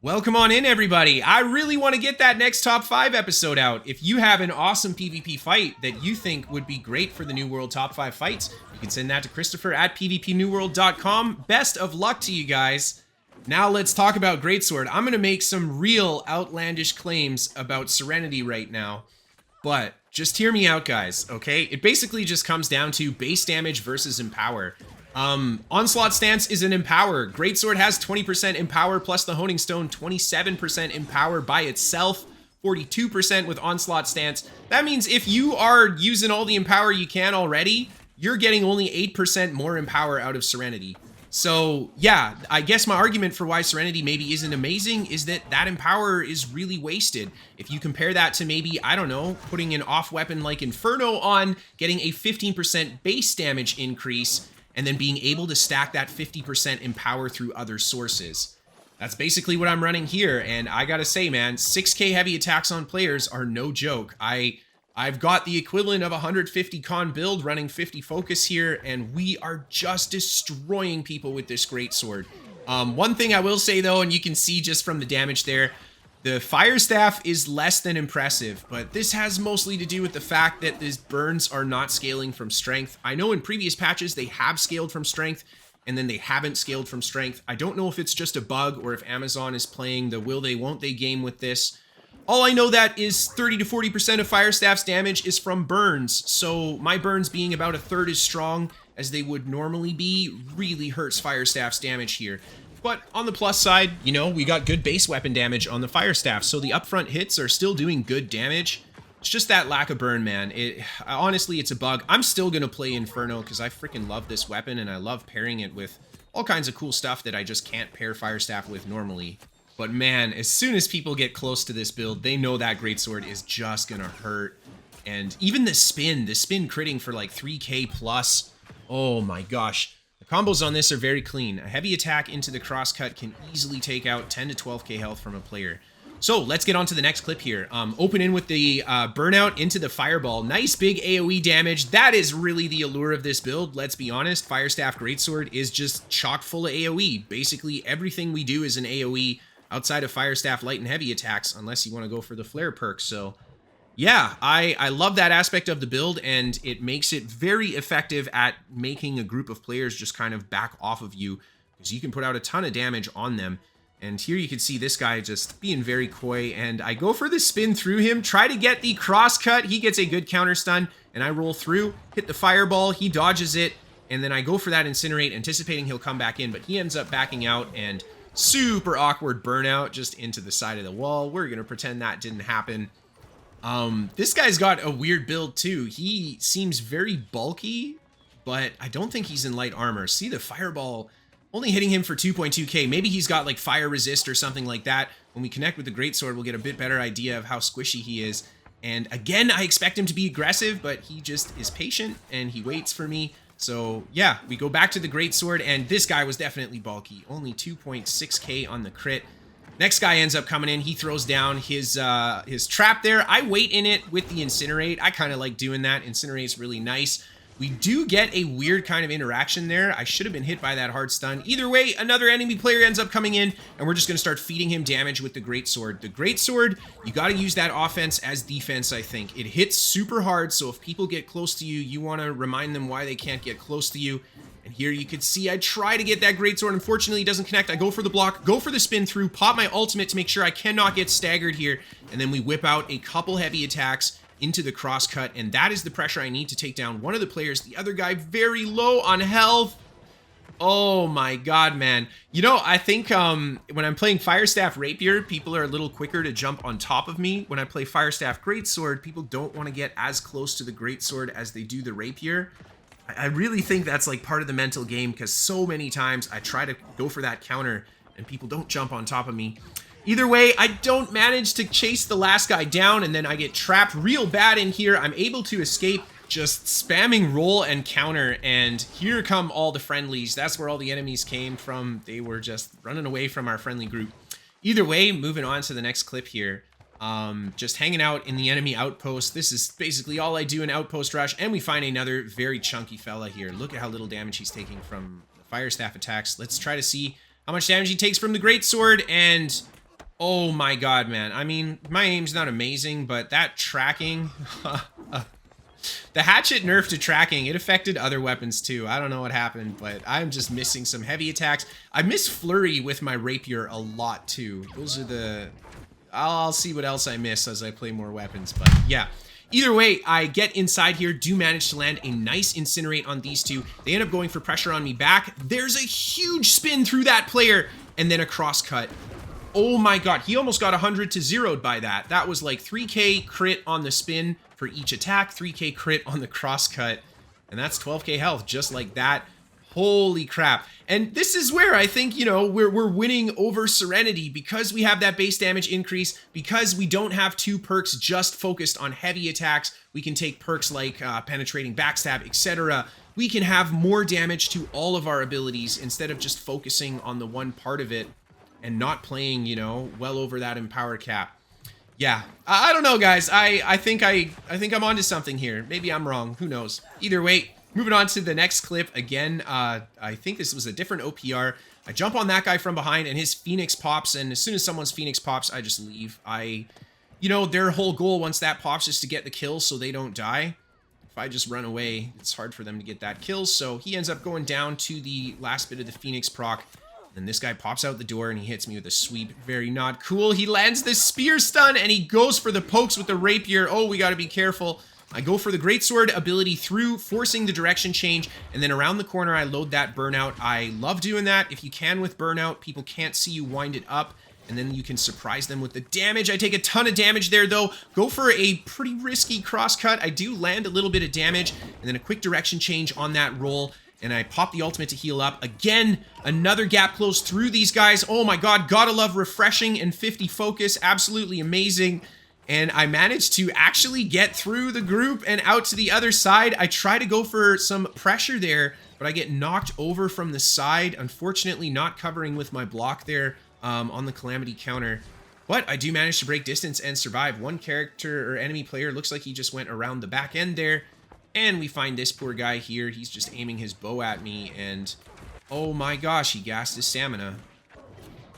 Welcome on in, everybody. I really want to get that next top 5 episode out. If you have an awesome PvP fight that you think would be great for the New World top 5 fights, you can send that to Kristofer at pvpnewworld.com. Best of luck to you guys. Now let's talk about Greatsword. I'm going to make some real outlandish claims about Serenity right now, but just hear me out, guys, okay? It basically just comes down to base damage versus empower. Onslaught stance is an empower. Greatsword has 20% empower plus the honing stone, 27% empower by itself, 42% with onslaught stance. That means if you are using all the empower you can already, you're getting only 8% more empower out of Serenity. So yeah, I guess my argument for why Serenity maybe isn't amazing is that empower is really wasted. If you compare that to maybe, I don't know, putting an off weapon like Inferno on, getting a 15% base damage increase, and then being able to stack that 50% empower through other sources. That's basically what I'm running here, and I gotta say, man, 6k heavy attacks on players are no joke. I've got the equivalent of 150 con build running 50 focus here, and we are just destroying people with this Greatsword. One thing I will say though, and you can see just from the damage there, the fire staff is less than impressive, but this has mostly to do with the fact that these burns are not scaling from strength. I know in previous patches they have scaled from strength, and then they haven't scaled from strength. I don't know if it's just a bug or if Amazon is playing the will they won't they game with this. All I know that is 30 to 40% of fire staff's damage is from burns, so my burns being about a third as strong as they would normally be really hurts fire staff's damage here. But on the plus side, you know, we got good base weapon damage on the fire staff, so the upfront hits are still doing good damage. It's just that lack of burn, man. Honestly, it's a bug. I'm still gonna play Inferno because I freaking love this weapon and I love pairing it with all kinds of cool stuff that I just can't pair fire staff with normally. But man, as soon as people get close to this build, they know that Greatsword is just gonna hurt. And even the spin critting for like 3k plus, oh my gosh. The combos on this are very clean. A heavy attack into the crosscut can easily take out 10 to 12k health from a player. So let's get on to the next clip here. Open in with the burnout into the fireball. Nice big AoE damage. That is really the allure of this build. Let's be honest, Firestaff Greatsword is just chock full of AoE. Basically everything we do is an AoE outside of Firestaff light and heavy attacks, unless you want to go for the flare perk. So yeah, I love that aspect of the build, and it makes it very effective at making a group of players just kind of back off of you, because you can put out a ton of damage on them. And here you can see this guy just being very coy, and I go for the spin through him, try to get the cross cut. He gets a good counter stun, and I roll through, hit the fireball, he dodges it, and then I go for that incinerate, anticipating he'll come back in, but he ends up backing out, and super awkward burnout just into the side of the wall. We're gonna pretend that didn't happen. This guy's got a weird build too. He seems very bulky, but I don't think he's in light armor. See the fireball only hitting him for 2.2k. Maybe he's got like fire resist or something like that. When we connect with the Greatsword, we'll get a bit better idea of how squishy he is. And again, I expect him to be aggressive, but he just is patient and he waits for me. So yeah, we go back to the Greatsword, and this guy was definitely bulky. Only 2.6k on the crit. Next guy ends up coming in. He throws down his trap there. I wait in it with the incinerate. I kind of like doing that. Incinerate's really nice. We do get a weird kind of interaction there. I should have been hit by that hard stun. Either way, another enemy player ends up coming in, and we're just going to start feeding him damage with the Greatsword. The Greatsword, you got to use that offense as defense, I think. It hits super hard, so if people get close to you, you want to remind them why they can't get close to you. And here you can see I try to get that Greatsword. Unfortunately, it doesn't connect. I go for the block, go for the spin through, pop my ultimate to make sure I cannot get staggered here, and then we whip out a couple heavy attacks into the crosscut, and that is the pressure I need to take down one of the players. The other guy very low on health. Oh my god, man. You know, I think when I'm playing Firestaff Rapier, people are a little quicker to jump on top of me. When I play Firestaff Greatsword, people don't want to get as close to the Greatsword as they do the Rapier. I really think that's like part of the mental game, because so many times I try to go for that counter and people don't jump on top of me. Either way, I don't manage to chase the last guy down, and then I get trapped real bad in here. I'm able to escape, just spamming roll and counter, and here come all the friendlies. That's where all the enemies came from. They were just running away from our friendly group. Either way, moving on to the next clip here. Just hanging out in the enemy outpost. This is basically all I do in Outpost Rush, and we find another very chunky fella here. Look at how little damage he's taking from the Firestaff attacks. Let's try to see how much damage he takes from the Greatsword, and Oh my god, man. I mean, my aim's not amazing, but that tracking... The hatchet nerf to tracking, it affected other weapons too. I don't know what happened, but I'm just missing some heavy attacks. I miss flurry with my rapier a lot too. Those are the... I'll see what else I miss as I play more weapons, but yeah. Either way, I get inside here, do manage to land a nice incinerate on these two. They end up going for pressure on me back. There's a huge spin through that player, and then a cross cut. Oh my god, he almost got 100 to 0'd by that. That was like 3k crit on the spin for each attack, 3k crit on the cross cut, and that's 12k health just like that. Holy crap. And this is where I think, you know, we're winning over Serenity because we have that base damage increase, because we don't have two perks just focused on heavy attacks. We can take perks like penetrating backstab, etc. We can have more damage to all of our abilities instead of just focusing on the one part of it and not playing, you know, well over that empower cap. Yeah, I don't know, guys. I think I'm onto something here. Maybe I'm wrong. Who knows? Either way, moving on to the next clip. Again, I think this was a different OPR. I jump on that guy from behind, and his Phoenix pops, and as soon as someone's Phoenix pops, I just leave. You know, their whole goal once that pops is to get the kill so they don't die. If I just run away, it's hard for them to get that kill, so he ends up going down to the last bit of the Phoenix proc. And this guy pops out the door and he hits me with a sweep. Very not cool. He lands this spear stun and he goes for the pokes with the rapier. Oh, we got to be careful. I go for the Greatsword ability through, forcing the direction change. And then around the corner, I load that burnout. I love doing that. If you can with burnout, people can't see you wind it up. And then you can surprise them with the damage. I take a ton of damage there, though. Go for a pretty risky crosscut. I do land a little bit of damage. And then a quick direction change on that roll. And I pop the ultimate to heal up. Again, another gap close through these guys. Oh my god, gotta love refreshing and 50 focus. Absolutely amazing. And I managed to actually get through the group and out to the other side. I try to go for some pressure there, but I get knocked over from the side. Unfortunately, not covering with my block there on the Calamity counter. But I do manage to break distance and survive. One character or enemy player looks like he just went around the back end there. And we find this poor guy here. He's just aiming his bow at me, and oh my gosh, he gassed his stamina.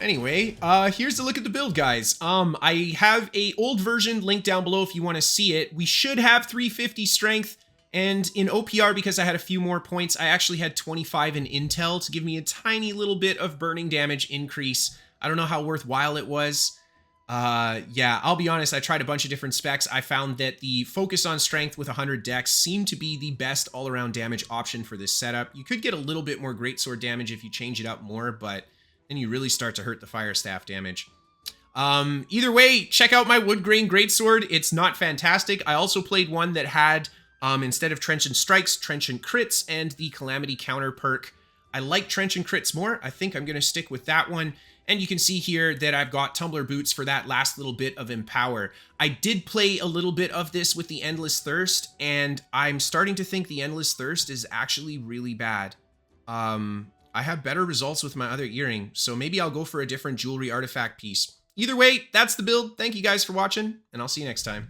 Anyway, here's a look at the build, guys. I have a old version linked down below if you want to see it. We should have 350 strength, and in OPR, because I had a few more points, I actually had 25 in intel to give me a tiny little bit of burning damage increase. I don't know how worthwhile it was. Yeah, I'll be honest, I tried a bunch of different specs. I found that the focus on strength with 100 dex seemed to be the best all-around damage option for this setup. You could get a little bit more Greatsword damage if you change it up more, but then you really start to hurt the Fire Staff damage. Either way, check out my Wood Grain Greatsword. It's not fantastic. I also played one that had, instead of Trenchant Strikes, Trenchant Crits, and the Calamity counter perk. I like Trenchant Crits more. I think I'm going to stick with that one. And you can see here that I've got Tumbler Boots for that last little bit of Empower. I did play a little bit of this with the Endless Thirst, and I'm starting to think the Endless Thirst is actually really bad. I have better results with my other earring, so maybe I'll go for a different jewelry artifact piece. Either way, that's the build. Thank you guys for watching, and I'll see you next time.